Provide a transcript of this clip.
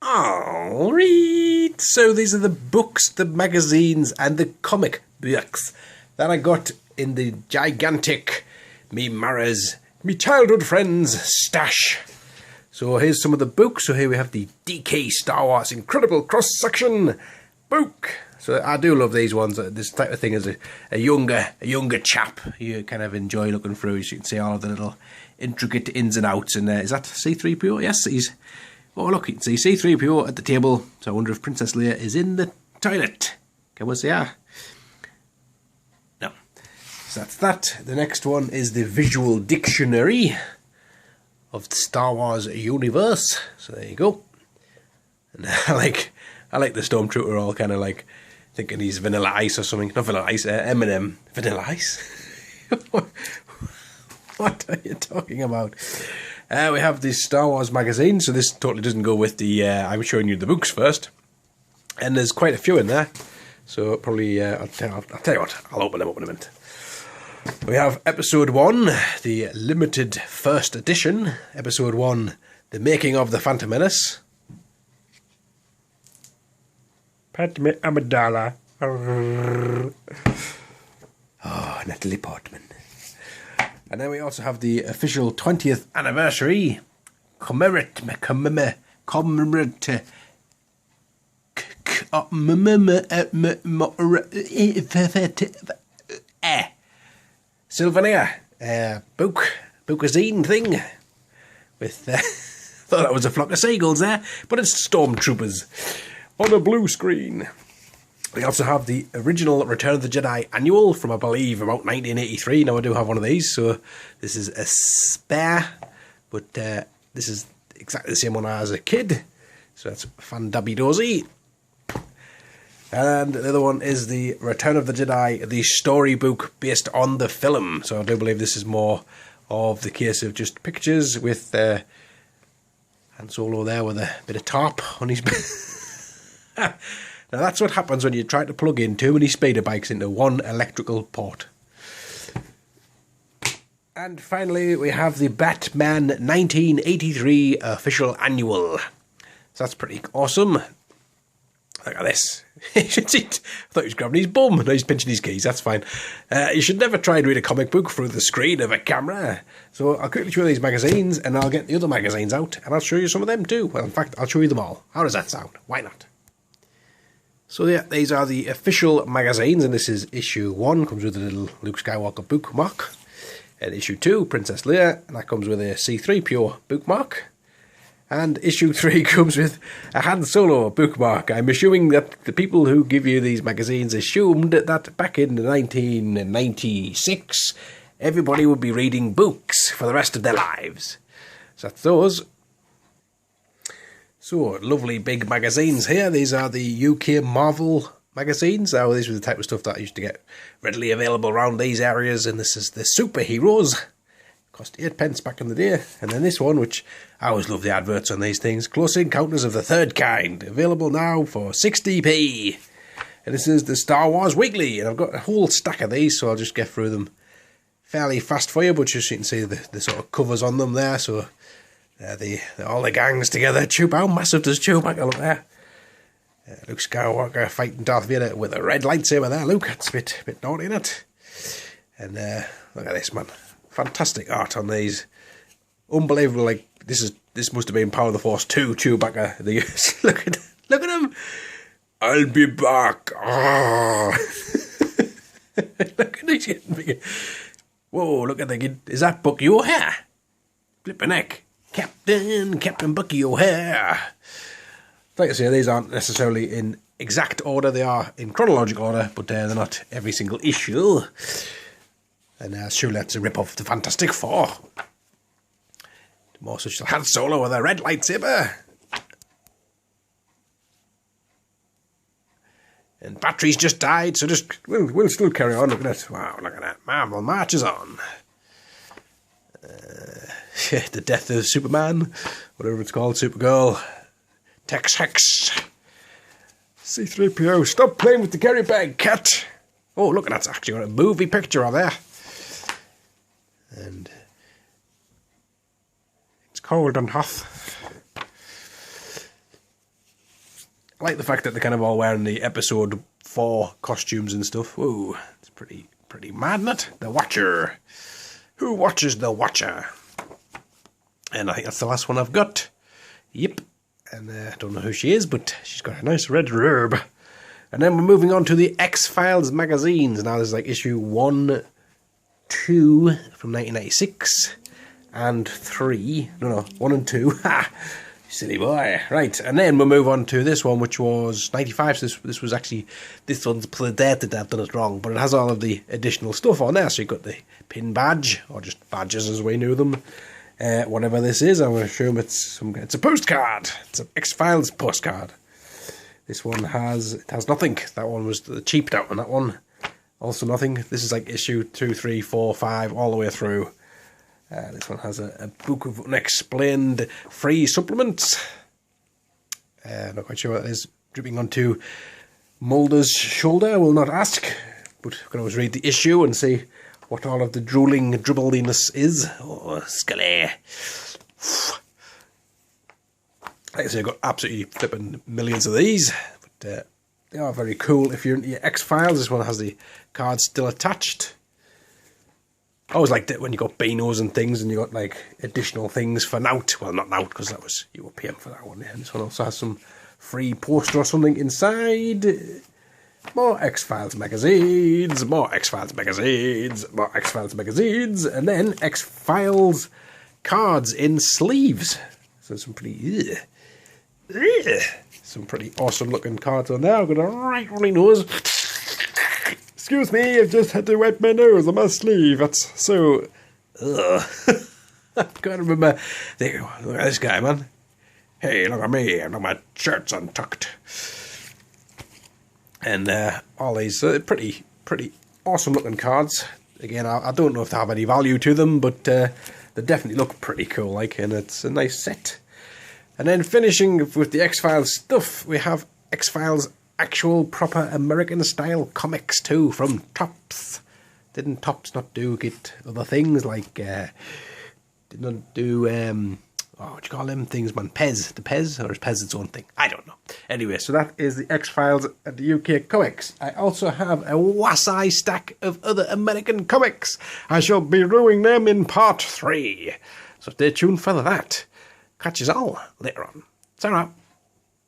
All right. So these are the books, the magazines, and the comic books that I got in the gigantic me Mara's me childhood friends stash. So here's some of the books. So here we have the DK Star Wars Incredible Cross Section book. So I do love these ones. This type of thing as a younger chap, you kind of enjoy looking through. As you can see all of the little intricate ins and outs. And is that C-3PO? Yes, he's. Oh, look, you can see C-3PO at the table. So I wonder if Princess Leia is in the toilet. Can we see her? No. So that's that. The next one is the visual dictionary of the Star Wars universe. So there you go. And I like the Stormtrooper all kind of like thinking he's Vanilla Ice or something. Not Vanilla Ice, Eminem. Vanilla Ice? What are you talking about? We have the Star Wars magazine, so this totally doesn't go with the, I'm showing you the books first. And there's quite a few in there. So probably, I'll tell you what, I'll open them up in a minute. We have Episode 1, the limited first edition. Episode 1, The Making of the Phantom Menace. Padme Amidala. Oh, Natalie Portman. And then we also have the official 20th anniversary commemorate Sylvania bookazine thing with thought that was a flock of seagulls there, but it's stormtroopers on a blue screen. We also have the original Return of the Jedi annual from, I believe, about 1983. Now I do have one of these, so this is a spare, but this is exactly the same one as a kid. So that's Fandabby-dozy. And the other one is the Return of the Jedi, the storybook based on the film. So I do believe this is more of the case of just pictures with Han Solo there with a bit of tarp on his back. Now that's what happens when you try to plug in too many speeder bikes into one electrical port. And finally we have the Batman 1983 official annual. So that's pretty awesome. Look at this. I thought he was grabbing his bum. No, he's pinching his keys, that's fine. You should never try and read a comic book through the screen of a camera. So I'll quickly show you these magazines and I'll get the other magazines out and I'll show you some of them too. Well, in fact, I'll show you them all. How does that sound? Why not? So yeah, these are the official magazines, and this is issue 1, comes with a little Luke Skywalker bookmark. And issue 2, Princess Leia, and that comes with a C-3PO bookmark. And issue 3 comes with a Han Solo bookmark. I'm assuming that the people who give you these magazines assumed that back in 1996, everybody would be reading books for the rest of their lives. So that's those. So, lovely big magazines here. These are the UK Marvel magazines. Now, these were the type of stuff that I used to get readily available around these areas. And this is the superheroes. Cost 8p back in the day. And then this one, which I always love the adverts on these things. Close Encounters of the Third Kind. Available now for 60p. And this is the Star Wars Weekly. And I've got a whole stack of these, so I'll just get through them fairly fast for you. But just so you can see the sort of covers on them there. So all the gangs together. How massive does Chewbacca look there? Luke Skywalker fighting Darth Vader with a red lightsaber there. Luke, that's a bit naughty, isn't it? And look at this, man. Fantastic art on these. Unbelievable. Like this must have been Power of the Force 2 Chewbacca. Look at him. I'll be back. Oh. Look at this. Whoa, look at the kid. Is that Bucky O'Hare? Flippin' heck. Captain Bucky O'Hare. Like I say, these aren't necessarily in exact order. They are in chronological order, but they're not every single issue. And surely that's a rip-off of the Fantastic Four. More such as Han Solo with a red lightsaber. And batteries just died, so we'll still carry on. Look at it. Wow, look at that. Marvel marches on. The death of Superman, whatever it's called, Supergirl, Tex Hex, C-3PO, stop playing with the carry bag, cat. Oh, look, that's actually got a movie picture on there. And it's cold and hot. I like the fact that they're kind of all wearing the episode 4 costumes and stuff. Whoa, it's pretty mad, isn't it? The Watcher. Who watches the Watcher? And I think that's the last one I've got. Yep. And I don't know who she is, but she's got a nice red robe. And then we're moving on to the X-Files magazines. Now there's like issue 1, 2 from 1996 and 3. No, 1 and 2. Ha! Silly boy. Right, and then we'll move on to this one, which was 95. So this was actually, this one's predated. I've done it wrong, but it has all of the additional stuff on there. So you've got the pin badge, or just badges as we knew them. Whatever this is, I'm going to assume it's a postcard. It's an X-Files postcard. This one has nothing. That one was the cheaped out on that one. Also nothing. This is like issue 2, 3, 4, 5, all the way through. This one has a book of unexplained free supplements. Not quite sure what it is. Dripping onto Mulder's shoulder. I will not ask, but I can always read the issue and see what all of the drooling dribbliness is. Oh, Scully. Like I say, I've got absolutely flipping millions of these. But they are very cool if you're into your X-Files. This one has the cards still attached. I always liked it when you got Beanos and things and you got like additional things for Nout. Well, not Nout, because that was, you were paying for that one. Yeah. And this one also has some free poster or something inside. More X-Files magazines, more X-Files magazines, more X-Files magazines, and then X-Files cards in sleeves. So some pretty awesome looking cards on there. I'm going to right on my nose. Excuse me, I've just had to wipe my nose on my sleeve. That's so... I can't remember. There you go. Look at this guy, man. Hey, look at me. Look, my shirt's untucked. And all these pretty awesome looking cards. Again, I don't know if they have any value to them, but they definitely look pretty cool, like, and it's a nice set. And then finishing with the X-Files stuff, we have X-Files actual proper American style comics too from Topps. Didn't Topps not get other things like did not do what do you call them things, man? Pez, the Pez, or is Pez its own thing? I don't know. Anyway, so that is the X-Files at the UK comics. I also have a wassai stack of other American comics. I shall be reviewing them in part 3. So stay tuned for that. Catch us all later on. Ta-ra.